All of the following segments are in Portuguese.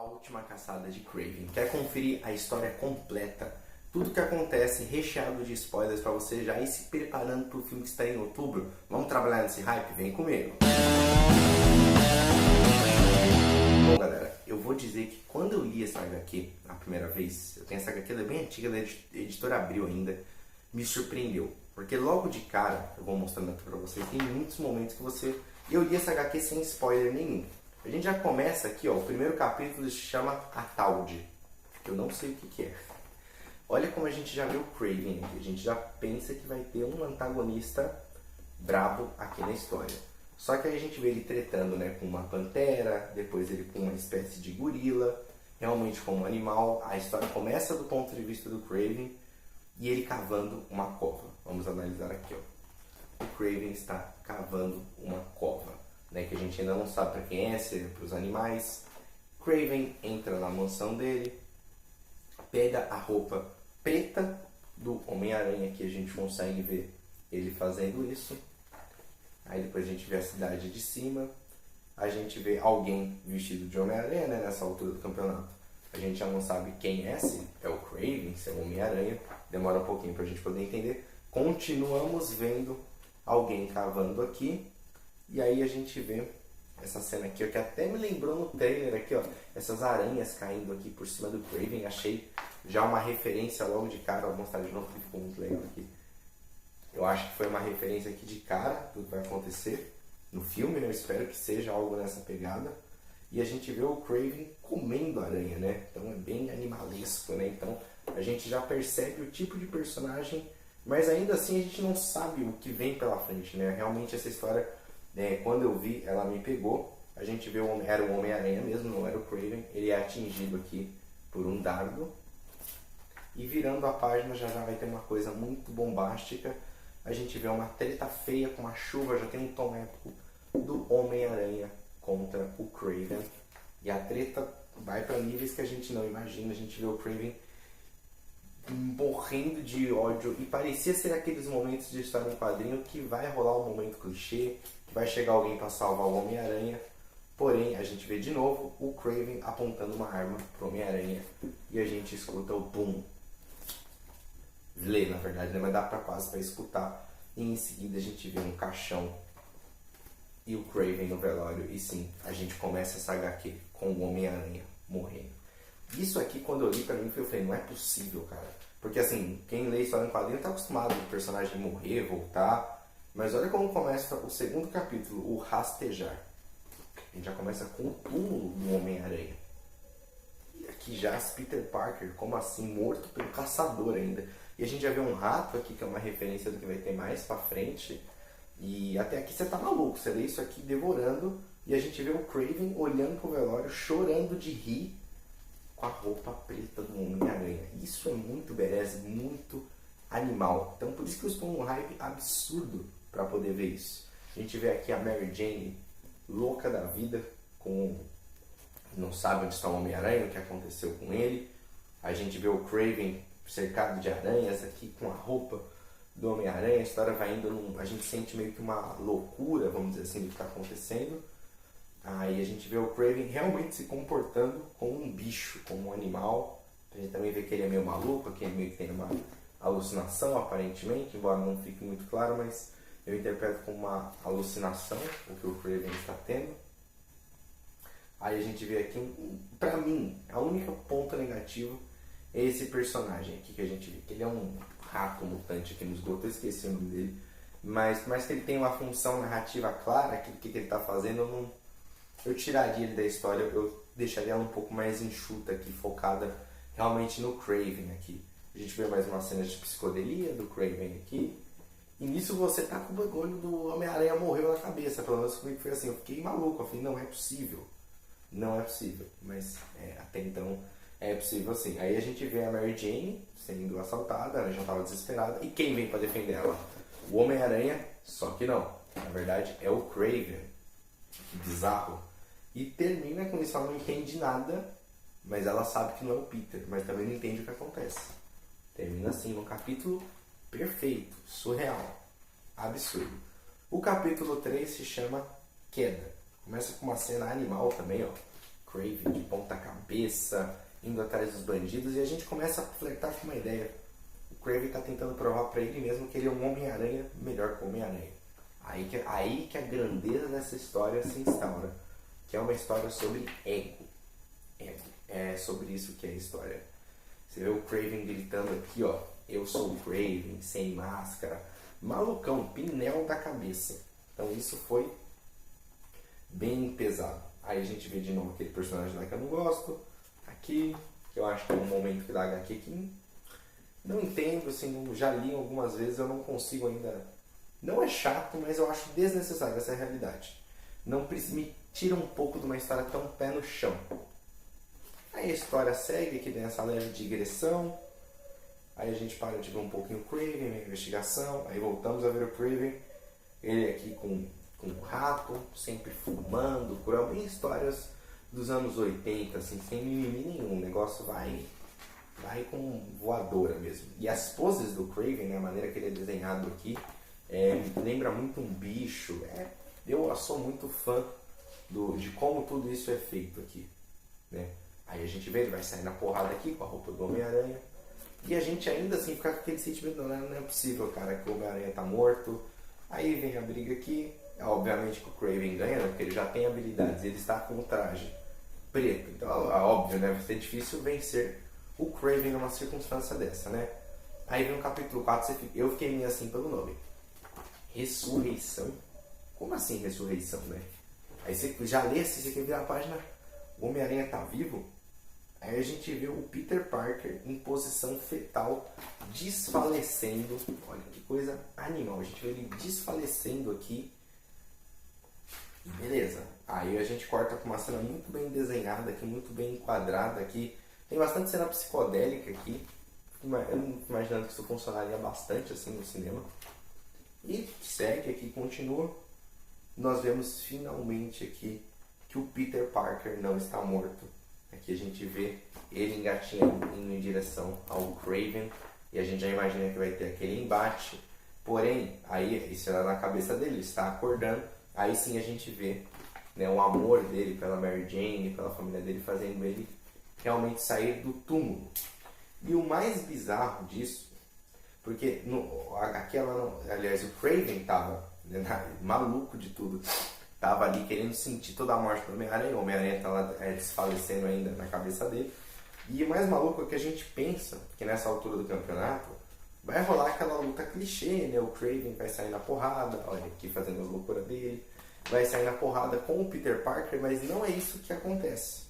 A Última Caçada de Kraven. Quer conferir a história completa? Tudo que acontece, recheado de spoilers para você já ir se preparando para o filme que está em outubro? Vamos trabalhar nesse hype? Vem comigo! Bom, galera, eu vou dizer que quando eu li essa HQ a primeira vez, eu tenho essa HQ, ela é bem antiga, da editora Abril ainda, me surpreendeu. Porque logo de cara, eu vou mostrando aqui para vocês, tem muitos momentos que eu li essa HQ sem spoiler nenhum. A gente já começa aqui, ó, o primeiro capítulo se chama A Talde, que eu não sei o que é. Olha como a gente já vê o Kraven aqui, a gente já pensa que vai ter um antagonista brabo aqui na história. Só que aí a gente vê ele tretando, né, com uma pantera, depois ele com uma espécie de gorila, realmente como um animal. A história começa do ponto de vista do Kraven e ele cavando uma cova. Vamos analisar aqui, ó. O Kraven está cavando uma cova, né, que a gente ainda não sabe para quem é, se é para os animais. Kraven entra na mansão dele, pega a roupa preta do Homem-Aranha, que a gente consegue ver ele fazendo isso. Aí depois a gente vê a cidade de cima, a gente vê alguém vestido de Homem-Aranha, né, nessa altura do campeonato. A gente já não sabe quem é, se é o Kraven, se é o Homem-Aranha, demora um pouquinho para a gente poder entender. Continuamos vendo alguém cavando aqui, e aí a gente vê essa cena aqui, ó, que até me lembrou no trailer aqui, ó, essas aranhas caindo aqui por cima do Kraven. Achei já uma referência logo de cara. Vou mostrar de novo que ficou muito legal aqui. Eu acho que foi uma referência aqui de cara, tudo vai acontecer no filme, né? Eu espero que seja algo nessa pegada. E a gente vê o Kraven comendo a aranha, né? Então é bem animalesco, né? Então a gente já percebe o tipo de personagem, mas ainda assim a gente não sabe o que vem pela frente, né? Realmente essa história, quando eu vi, ela me pegou. A gente vê era o Homem-Aranha mesmo, não era o Kraven. Ele é atingido aqui por um dardo. E virando a página já vai ter uma coisa muito bombástica. A gente vê uma treta feia com uma chuva, já tem um tom épico do Homem-Aranha contra o Kraven. E a treta vai para níveis que a gente não imagina. A gente vê o Kraven morrendo de ódio, e parecia ser aqueles momentos de história em quadrinho que vai rolar um momento clichê, que vai chegar alguém para salvar o Homem-Aranha. Porém, a gente vê de novo o Kraven apontando uma arma pro Homem-Aranha e a gente escuta o boom. Lê, na verdade, né? Mas dá quase para escutar. E em seguida a gente vê um caixão e o Kraven no velório. E sim, a gente começa essa HQ com o Homem-Aranha morrendo. Isso aqui, quando eu li, pra mim, eu falei, não é possível, cara. Porque assim, quem lê história em quadrinho tá acostumado com o personagem morrer, voltar. Mas olha como começa o segundo capítulo, o Rastejar. A gente já começa com o túmulo do Homem-Aranha. E aqui já Peter Parker, como assim, morto pelo caçador ainda. E a gente já vê um rato aqui, que é uma referência do que vai ter mais pra frente. E até aqui você tá maluco, você lê isso aqui devorando. E a gente vê o Kraven olhando pro velório, chorando de rir, com a roupa preta do Homem-Aranha. Isso é muito badass, muito animal. Então por isso que eu estou num hype absurdo para poder ver isso. A gente vê aqui a Mary Jane louca da vida, não sabe onde está o Homem-Aranha, o que aconteceu com ele. A gente vê o Kraven cercado de aranhas aqui com a roupa do Homem-Aranha. A história vai indo, a gente sente meio que uma loucura, vamos dizer assim, do que está acontecendo. Aí a gente vê o Kraven realmente se comportando como um bicho, como um animal. A gente também vê que ele é meio maluco, que ele meio que tem uma alucinação aparentemente, embora não fique muito claro, mas eu interpreto como uma alucinação o que o Kraven está tendo. Aí a gente vê aqui, pra mim, a única ponto negativo é esse personagem aqui que a gente vê, que ele é um rato mutante aqui no esgoto, eu esqueci o nome dele, mas que ele tem uma função narrativa clara, que o que ele está fazendo, eu tiraria ele da história, eu deixaria ela um pouco mais enxuta aqui, focada realmente no Kraven aqui. A gente vê mais uma cena de psicodelia do Kraven aqui. E nisso você tá com o bagulho do Homem-Aranha morreu na cabeça. Pelo menos comigo foi assim, eu fiquei maluco. Eu falei, não é possível. Não é possível. Mas até então é possível sim. Aí a gente vê a Mary Jane sendo assaltada, ela já estava desesperada. E quem vem para defender ela? O Homem-Aranha, só que não. Na verdade é o Kraven. Que bizarro. E termina com isso, ela não entende nada, mas ela sabe que não é o Peter, mas também não entende o que acontece. Termina assim, um capítulo perfeito, surreal, absurdo. O capítulo 3 se chama Queda. Começa com uma cena animal também, ó. Kraven de ponta cabeça. cabeça, indo atrás dos bandidos, e a gente começa a flertar com uma ideia. O Kraven está tentando provar para ele mesmo que ele é um Homem-Aranha melhor que o Homem-Aranha. Aí que a grandeza dessa história se instaura, que é uma história sobre ego. É sobre isso que é a história. Você vê o Kraven gritando aqui, ó, eu sou o Kraven, sem máscara, malucão, pinel da cabeça. Então isso foi bem pesado. Aí a gente vê de novo aquele personagem lá que eu não gosto, aqui, que eu acho que é um momento que dá HQ que não entendo, assim, já li algumas vezes, eu não consigo ainda. Não é chato, mas eu acho desnecessário, essa é a realidade. Não me tira um pouco de uma história tão pé no chão. Aí a história segue aqui nessa leve digressão. Aí a gente para de ver um pouquinho o Kraven, a investigação. Aí voltamos a ver o Kraven. Ele aqui com o rato, sempre fumando, curando. Bem histórias dos anos 80, assim, sem mimimi nenhum. O negócio vai com voadora mesmo. E as poses do Kraven, né, a maneira que ele é desenhado aqui, lembra muito um bicho. Eu sou muito fã de como tudo isso é feito aqui, né? Aí a gente vê, ele vai sair na porrada aqui com a roupa do Homem-Aranha. E a gente ainda assim fica com aquele sentimento, não é possível, cara, que o Homem-Aranha tá morto. Aí vem a briga aqui. Obviamente que o Kraven ganha, né, porque ele já tem habilidades, ele está com o traje preto. Então, óbvio, né, vai ser difícil vencer o Kraven numa circunstância dessa, né? Aí vem o capítulo 4, eu fiquei meio assim pelo nome. Ressurreição? Como assim ressurreição, né? Aí você já lê, se você quer virar a página, o Homem-Aranha tá vivo? Aí a gente vê o Peter Parker em posição fetal, desfalecendo. Olha que coisa animal. A gente vê ele desfalecendo aqui. E beleza. Aí a gente corta com uma cena muito bem desenhada aqui, muito bem enquadrada aqui. Tem bastante cena psicodélica aqui. Eu imaginando que isso funcionaria bastante assim no cinema. E segue aqui, continua. Nós vemos finalmente aqui que o Peter Parker não está morto. Aqui a gente vê ele engatinhando, indo em direção ao Kraven. E a gente já imagina que vai ter aquele embate. Porém, aí isso era na cabeça dele, ele está acordando. Aí sim a gente vê, né, o amor dele pela Mary Jane, pela família dele, fazendo ele realmente sair do túmulo. E o mais bizarro disso, porque aliás, o Kraven estava, né, maluco de tudo. Tava ali querendo sentir toda a morte do Homem-Aranha. O Homem-Aranha tá lá desfalecendo ainda na cabeça dele. E o mais maluco é que a gente pensa que nessa altura do campeonato vai rolar aquela luta clichê, né? O Kraven vai sair na porrada, olha aqui fazendo as loucuras dele. Vai sair na porrada com o Peter Parker, mas não é isso que acontece.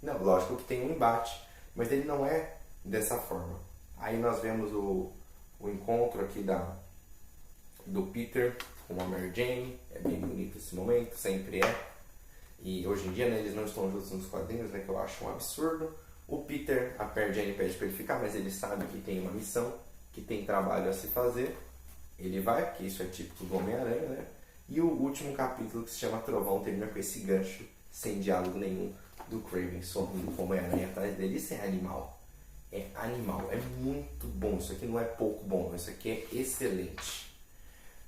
Não, lógico que tem um embate, mas ele não é dessa forma. Aí nós vemos o encontro aqui do Peter com a Mary Jane. É bem bonito esse momento, sempre é. E hoje em dia, né, eles não estão juntos nos quadrinhos, né, que eu acho um absurdo. O Peter, a Mary Jane pede para ele ficar, mas ele sabe que tem uma missão, que tem trabalho a se fazer. Ele vai, porque isso é típico do Homem-Aranha, né? E o último capítulo, que se chama Trovão, termina com esse gancho, sem diálogo nenhum, do Kraven sorrindo com o Homem-Aranha atrás dele. Isso é animal. É animal, é muito bom. Isso aqui não é pouco bom, isso aqui é excelente.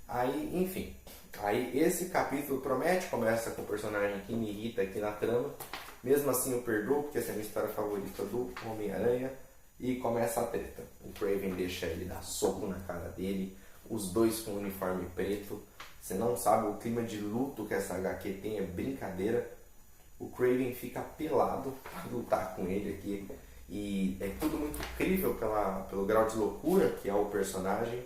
Aí, enfim, aí esse capítulo promete, começa com o personagem que me irrita aqui na trama. Mesmo assim eu perdoo, porque essa é a minha história favorita do Homem-Aranha. E começa a treta. O Kraven deixa ele dar soco na cara dele, os dois com o uniforme preto. Você não sabe, o clima de luto que essa HQ tem é brincadeira. O Kraven fica pelado para lutar com ele aqui. E é tudo muito incrível pelo grau de loucura que é o personagem.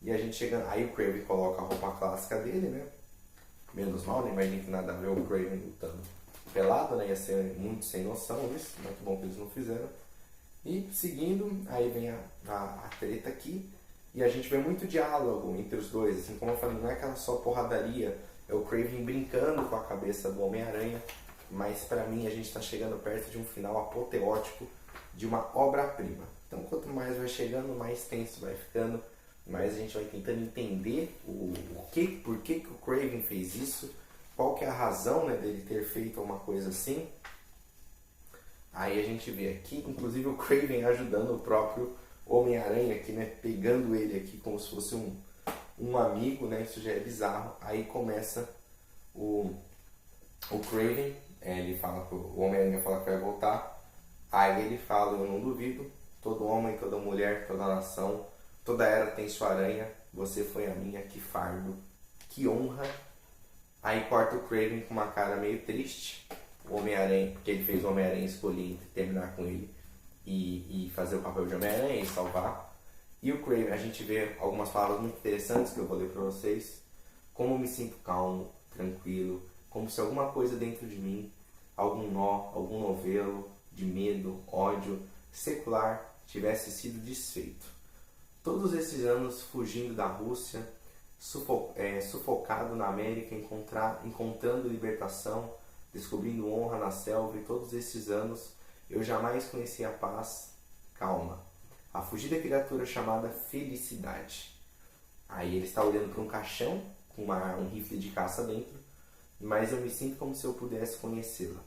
E a gente chega. Aí o Kraven coloca a roupa clássica dele, né? Menos mal, né? Imagina que nada a ver o Kraven lutando pelado, né? Ia ser muito sem noção isso. Muito bom que eles não fizeram. E seguindo, aí vem a treta aqui. E a gente vê muito diálogo entre os dois. Assim, como eu falei, não é aquela só porradaria. É o Kraven brincando com a cabeça do Homem-Aranha. Mas pra mim a gente tá chegando perto de um final apoteótico de uma obra-prima. Então quanto mais vai chegando, mais tenso vai ficando. Mas a gente vai tentando entender por que o Kraven fez isso, qual que é a razão, né, dele ter feito uma coisa assim. Aí a gente vê aqui, inclusive o Kraven ajudando o próprio Homem-Aranha aqui, né, pegando ele aqui como se fosse um amigo, né, isso já é bizarro. Aí começa o Kraven, ele fala, o Homem-Aranha fala que vai voltar, Aí ele fala, eu não duvido, todo homem, toda mulher, toda nação, toda era tem sua aranha, você foi a minha, que fardo, que honra. Aí corta o Kraven com uma cara meio triste, o Homem-Aranha, porque ele fez o Homem-Aranha escolher terminar com ele e fazer o papel de Homem-Aranha e salvar. E o Kraven, a gente vê algumas palavras muito interessantes que eu vou ler pra vocês. Como eu me sinto calmo, tranquilo, como se alguma coisa dentro de mim, algum nó, algum novelo de medo, ódio, secular, tivesse sido desfeito. Todos esses anos fugindo da Rússia, sufocado na América, encontrando libertação, descobrindo honra na selva, e todos esses anos eu jamais conheci a paz, calma, a fugida criatura chamada felicidade. Aí ele está olhando para um caixão com um rifle de caça dentro, mas eu me sinto como se eu pudesse conhecê-la.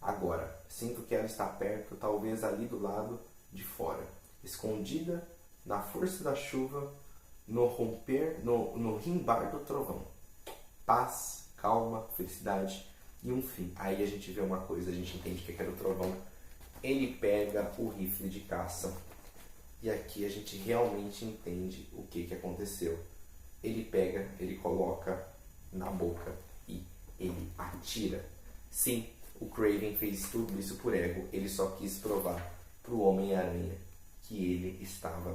Agora, sinto que ela está perto, talvez ali do lado de fora, escondida na força da chuva, no rimbar do trovão. Paz, calma, felicidade e um fim. Aí a gente vê uma coisa, a gente entende que era o trovão. Ele pega o rifle de caça e aqui a gente realmente entende o que aconteceu. Ele pega, ele coloca na boca e ele atira. Sim, o Kraven fez tudo isso por ego, ele só quis provar pro Homem-Aranha que ele estava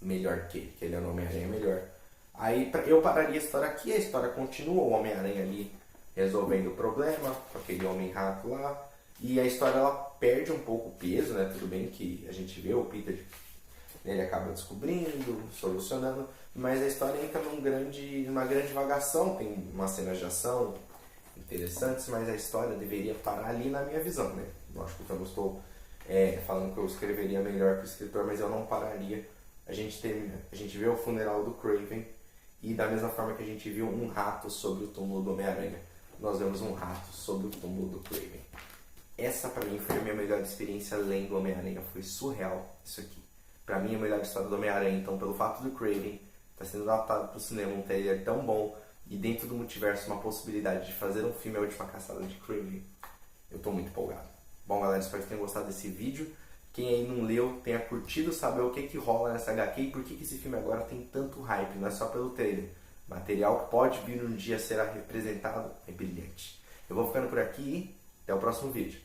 melhor que ele era um Homem-Aranha melhor. Aí eu pararia a história aqui, a história continua, o Homem-Aranha ali resolvendo o problema com aquele Homem-Rato lá, e a história ela perde um pouco o peso, né? Tudo bem que a gente vê o Peter, ele acaba descobrindo, solucionando, mas a história entra numa grande vagação, tem umas cenas de ação interessantes, mas a história deveria parar ali na minha visão, né? Lógico que eu não estou falando que eu escreveria melhor que o escritor, mas eu não pararia. A gente vê o funeral do Kraven e da mesma forma que a gente viu um rato sobre o túmulo do Homem-Aranha, nós vemos um rato sobre o túmulo do Kraven. Essa pra mim foi a minha melhor experiência lendo Homem-Aranha, foi surreal isso aqui. Pra mim a melhor história do Homem-Aranha, então pelo fato do Kraven estar sendo adaptado pro cinema, um trailer tão bom e dentro do multiverso uma possibilidade de fazer um filme A Última Caçada de Kraven, eu tô muito empolgado. Bom galera, espero que tenham gostado desse vídeo. Quem aí não leu, tenha curtido saber o que rola nessa HQ e por que esse filme agora tem tanto hype, não é só pelo trailer. Material que pode vir um dia a ser representado é brilhante. Eu vou ficando por aqui e até o próximo vídeo.